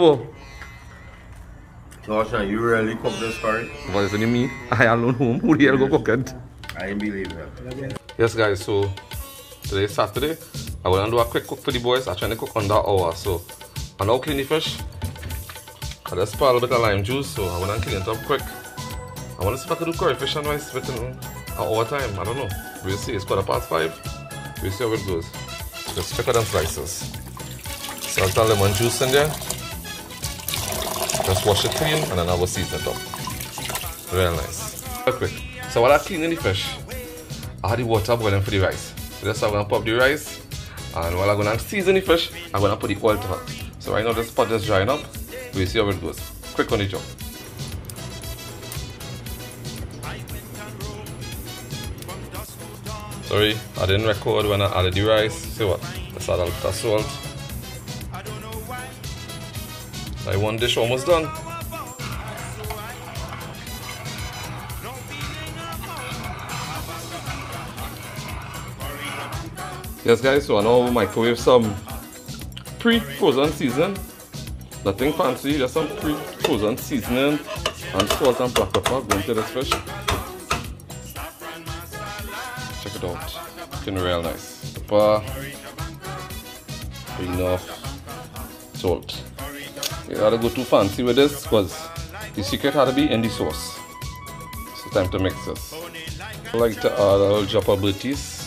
Oh. Josh, you really cook this curry? What is it me? I alone home. Who the hell go cook it? I didn't believe that. Yes guys, so today is Saturday. I'm gonna do a quick cook for the boys. I'm trying to cook under an hour. So I'm now clean the fish. I just pour a little bit of lime juice, so I'm gonna clean it up quick. I wanna see if I can do curry fish and rice within an hour time. I don't know. We'll see. It's 5:15. We'll see how it goes. Just check out them slices. Salt and lemon juice in there. Just wash it clean and then I will season it up. Real nice. Real quick. So while I'm cleaning the fish, I had the water boiling for the rice. So that's how I'm gonna pop the rice. And while I'm gonna season the fish, I'm gonna put the oil to hot. So right now this pot is drying up. We'll see how it goes. Quick on the job. Sorry, I didn't record when I added the rice. See what? Let's add a little salt. My one dish almost done. Yes guys, so I now microwave some pre-frozen seasoning. Nothing fancy, just some pre-frozen seasoning and salt and black pepper going to this fish. Check it out. Looking real nice. Pepper. Enough salt. You gotta go too fancy with this because the secret had to be in the sauce. So time to mix this. I like to add a little drop of lettuce.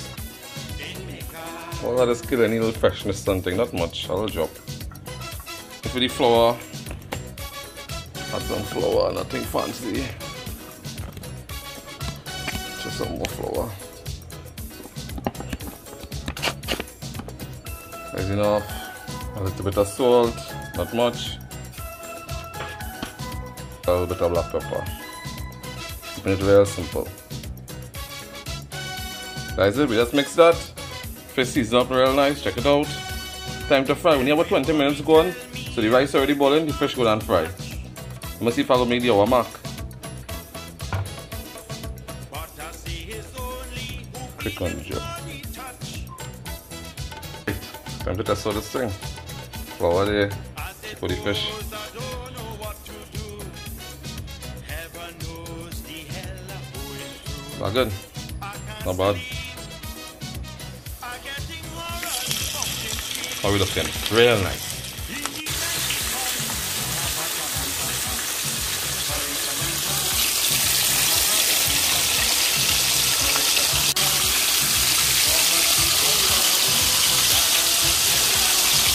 All that is kill any little freshness something, not much, a little drop. For the flour, add some flour, nothing fancy. Just some more flour. That's enough. A little bit of salt, not much. A little bit of black pepper. Keeping it real simple. That's it, we just mix that. Fish season up real nice, check it out. Time to fry. We need about 20 minutes gone. So the rice already boiling, the fish go and fry. Let me see if I can make the hour mark. Quick on the job. Right. Time to test out this thing. Flour there for the fish. Not good. Not bad. How are we looking? Real nice.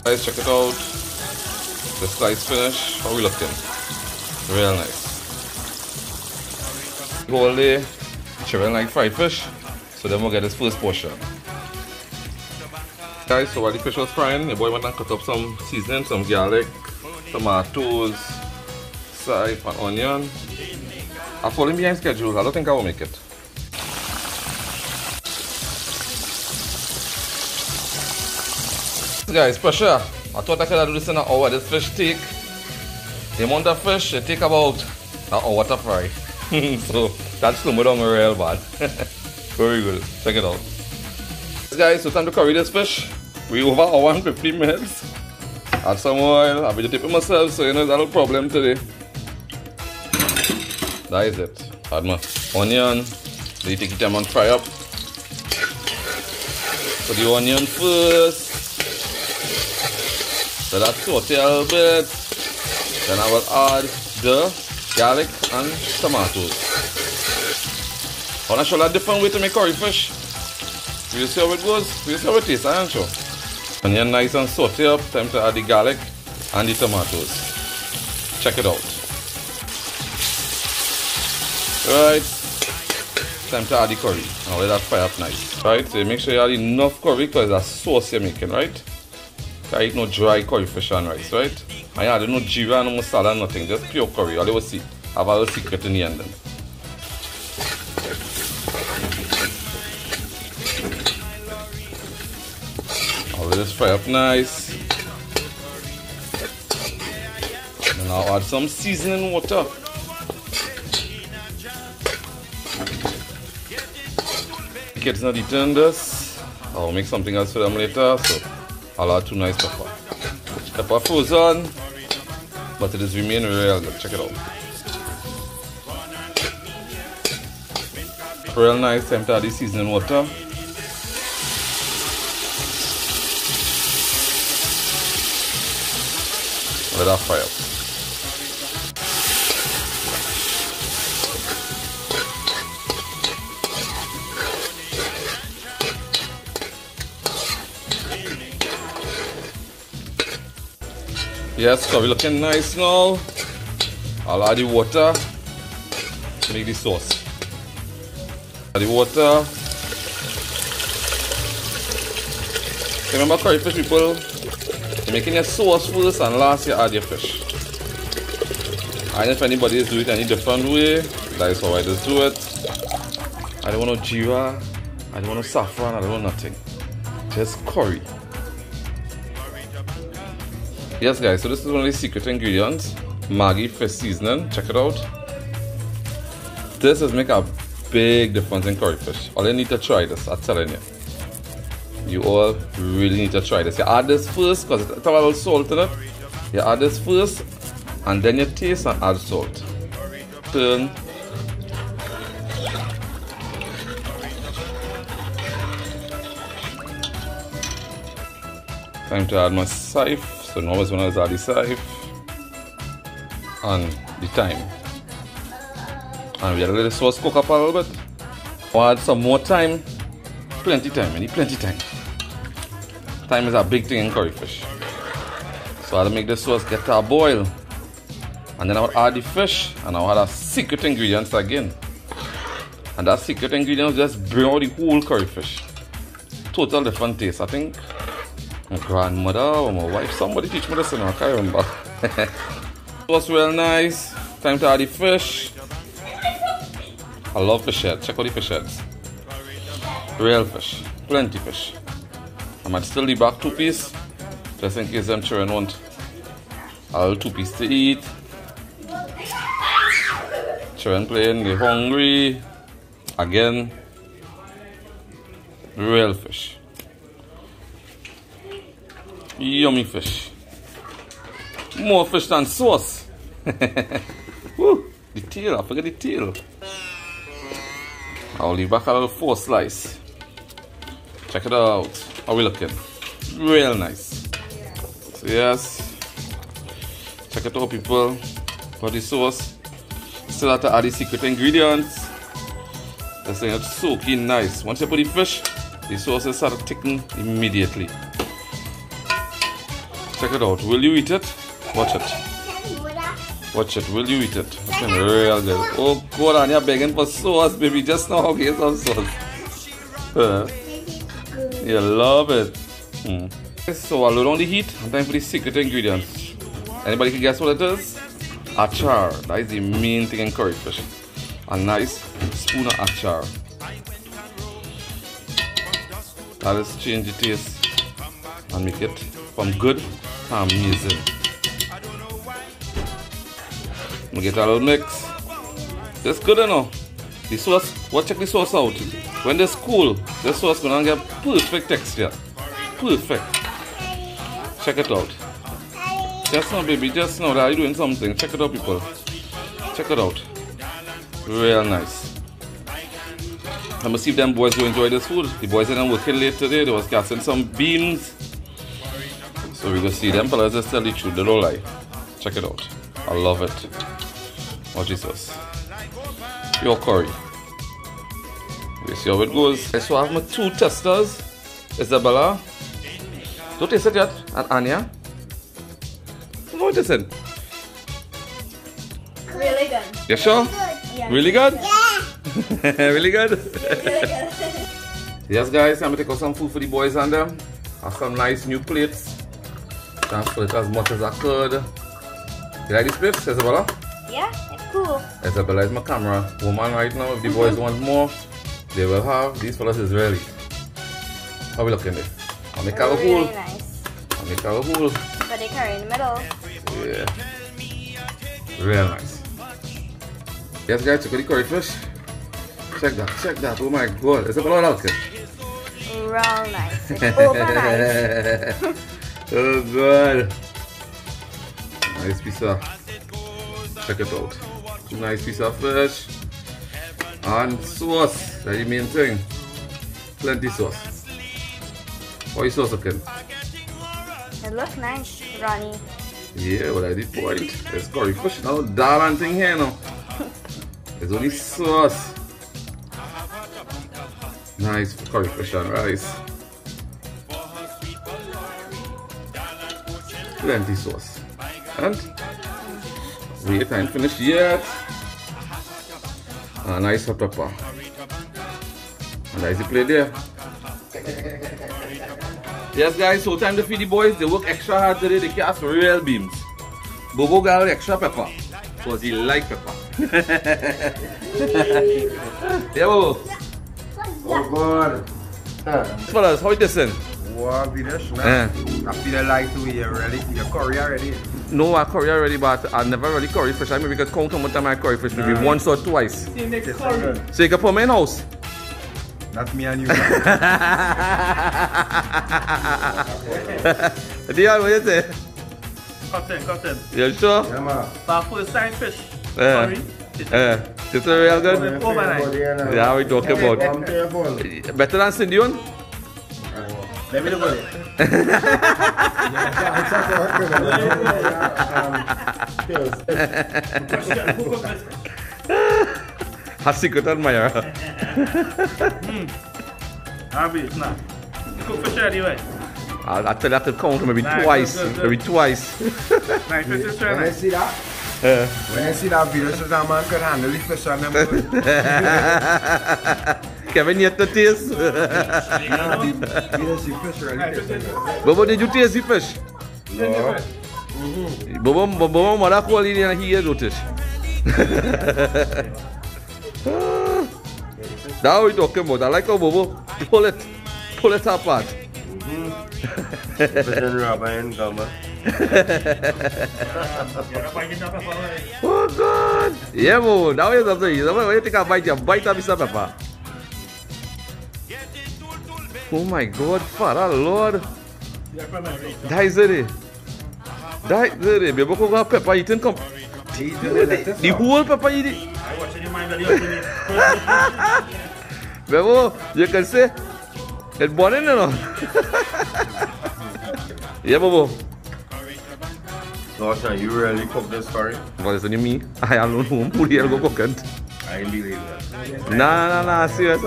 Guys, check it out. The slice finish. How are we looking? Real nice. Whole day, children like fried fish, so then we'll get this first portion. Guys, so while the fish was frying, the boy went and cut up some seasoning, some garlic, tomatoes, chive and onion. I'm falling behind schedule. I don't think I will make it. Guys, pressure. I thought I could do this in an hour. This fish take, the amount of fish, it take about an hour to fry. So that's slow down real bad. Very good. Check it out. Guys, so time to curry this fish. We over an hour and 15 minutes. Add some oil. I'll be tipping myself, so you know that's a problem today. That is it. Add my onion. Then you take the time and fry up. Put the onion first. Let that saute a little bit. Then I will add the garlic and tomatoes. I want to show you a different way to make curry fish. We'll see how it goes. We'll see how it tastes, I am sure. Onion nice and saute up. Time to add the garlic and the tomatoes. Check it out. Right. Time to add the curry. I'll let that fry up nice. Right, so make sure you add enough curry because that's sauce you're making, right? I eat no dry curry fish and rice, right? I add no jeera, no masala, nothing. Just pure curry. All you will see. I have a little secret in the end then. I'll let this fry up nice. And I'll add some seasoning water. Kids not eating this. I'll make something else for them later. So I'll add 2 nice pepper. Pepper frozen. but it is remain real good. Check it out. Real nice. Time to add the seasoning water. Let that fry up. Yes, curry looking nice now. I'll add the water to make the sauce. Add the water. Remember curry fish people, you're making your sauce first and last you add your fish. I don't know if anybody is doing it any different way. That is how I just do it. I don't want no jeera, I don't want no saffron, I don't want nothing. Just curry. Yes guys, so this is one of the secret ingredients. Maggi fish seasoning, check it out. This is make a big difference in curry fish. All you need to try this, I'm telling you. You all really need to try this. You add this first because it's a little salt in it. You add this first and then you taste and add salt. Turn. Time to add my scythe. So now is when I add the scythe and the thyme. And we let the sauce cook up a little bit. I'll add some more thyme. Plenty time, I need plenty time. Thyme is a big thing in curry fish. So I'll make the sauce get to a boil. And then I'll add the fish and I'll add a secret ingredients again. And that secret ingredient will just bring out the whole curry fish. Total different taste. I think my grandmother or my wife, somebody teach me this, I can't remember. Sauce real nice. Time to add the fish. I love fish heads. Check out the fish heads. Real fish. Plenty fish. I might still leave back 2 pieces just in case them children want a little 2 pieces to eat. Children playing, they're hungry. Again, real fish. Yummy fish. More fish than sauce. Woo, the tail, I forget the tail. I'll leave back a little 4 slice. Check it out. How we looking? Real nice. So yes. Check it out people. Got the sauce. Still have to add the secret ingredients. This thing is soaking nice. Once you put the fish, the sauce will start thickening immediately. Check it out. Will you eat it? Watch it. Watch it. Will you eat it? It's real good. Oh God, and you're begging for sauce, baby. Just now, okay, some sauce. You love it. So I'll load on the heat and time for the secret ingredients. Anybody can guess what it is? Achar. That is the main thing in curry fish. A nice spoon of achar. That is change the taste and make it from good to amazing. We get a little mix. That's good enough. The sauce, check the sauce out. When this cool, the sauce gonna get perfect texture. Perfect. Check it out. Just now baby, just now that you're doing something. Check it out people. Check it out. Real nice. I'm gonna see if them boys will enjoy this food. The boys didn't working late today, they was casting some beans. So we're gonna see them fellas just tell the truth, they don't lie. Check it out. I love it. Watch this sauce. Pure curry. We see how it goes. So I have my 2 testers. Isabella. Don't taste it yet. And Anya. What is it? Really good. You sure? Yeah. Really good? Yeah. Really good? Really good. Yes guys, I'm gonna take out some food for the boys and them. Have some nice new plates. Transfer it as much as I could. You like these plates, Isabella? Yeah, it's cool. Isabella is my camera woman right now. If the boys want more, they will have. These fellas is ready. How we looking there? I'll make a Really hole. nice. I'll make a hole. But they curry in the middle. Yeah. Real nice. Yes guys, check out the curry fish. Check that. Oh my god. Isabella like it. Real nice. It's over nice. Oh god. Nice piece of, check it out. Nice piece of fish. And sauce, that's the main thing. Plenty sauce. How is sauce looking? It looks nice, Ronnie. Yeah, well, I did point. There's curry fish now. Darn thing here now. There's only sauce. Nice curry fish and rice. Plenty sauce. And wait, I ain't finished yet. A nice hot pepper. And there's the plate there. Yes guys, so time to feed the boys. They work extra hard today. They cast real beams. Bobo got extra pepper because he like pepper. Yeah, Bobo. Oh God. Fellas, how it listen? Wow, Vedesh, man. I feel like to eat already. Your curry already. No, I curry already, but I never really curry fish. I maybe can count how much time I curry fish. Maybe once or twice. You make curry. So you can put me in house. That's me and you. Dion, what you say? Cotton. You sure? Yeah, man. For first time fish. Yeah. This is real good? Overnight. Yeah, we talking about. I'm careful. Better than Cindion? Let me look at it. A secret admirer. Harvey, it's not. You cook fish already, right? I tell you, I have to count maybe Nice, twice. good. Maybe twice. Nice fish is very When I nice. see that, when I see that video, so that man could handle the fish on them. Kevin, yet to taste. Vedesh, the fish already. Bobo, did you taste the fish? No. Bobo, mother call in and he do this. That's what we talking about. I like how Bobo pull it apart. Fish and rubber and gummer. Oh God! Yeah, Bobo. Now you're something. When you take a bite, you bite a piece of pepper. Oh my God, Father Lord. That is it. That is it. Baby, go get pepper eating come. The whole pepper eating. I watch it in my belly. Baby, you can say it's burning, you know. Yeah, Bobo. Gosh, you really cook this curry? What is it me? I alone home. Who the hell go cook it? I ain't believe that. Nah. Serious.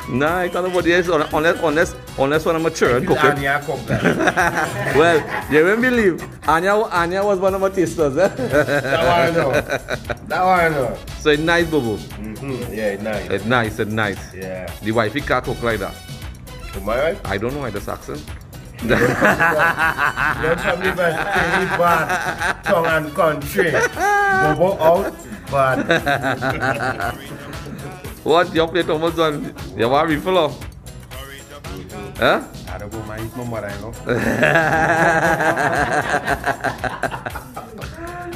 Nah, I can't nobody else unless when I'm mature and cook it. Anya cook that. Well, you won't believe. Anya was one of my tasters. That one I know. So it's nice, Bobo. Yeah, it's nice. It's nice. Yeah. The wifey can't cook like that. To my wife? I don't know why this accent. Don't tell me about Trini bad, tongue and country. Bobo out, bad. What? Your plate almost done. You want refill off? Huh? I don't go my eat my mother, you know.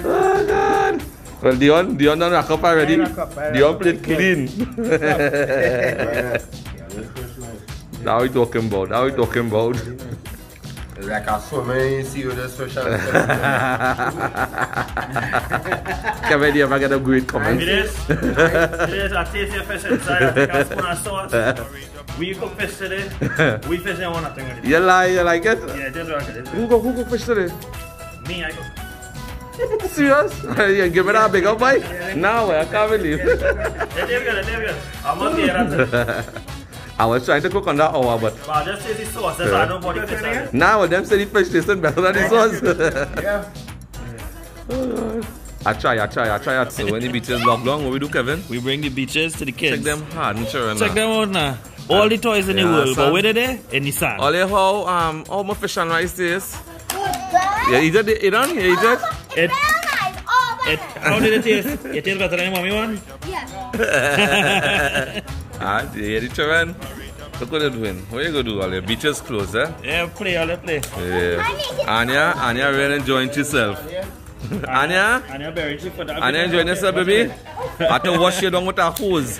Oh God. Well, Dion done rack up already. Dion plate clean. Now we talking about. It's like a swimming, you see with this fish and Kevin, you ever get a great comment? It is. I taste your fish inside. I take a spoon of sauce. We cook fish today. We fish and want nothing with it. You like it? Yeah, just like it. Who cook fish today? Me, I cook. Serious? You give me that big up bite? No, I can't believe. They're good. I must get it. I was trying to cook on that hour, but But I just taste the sauce. That's why I don't body fish on it. now them say the fish tasting better than the sauce. yeah. I try it. So when the beaches lock down, what we do, Kevin? We bring the beaches to the kids. Check them hard and sure. Check them out now. All the toys in the Yeah, world, son. but where they there? In the sand. Only how my fish and rice taste. Yeah, you eat it? It, Nice. how did it taste? It tastes better than your mommy one? Yes. Ah, you hear it, Kevin? Look what you're doing. What you gonna do? All the beaches closed, eh? Yeah, play. Yeah. Anya really enjoying yourself. Anya? Anya, very cheap for that. Anya enjoying yourself, baby? I have to wash you down with a hose.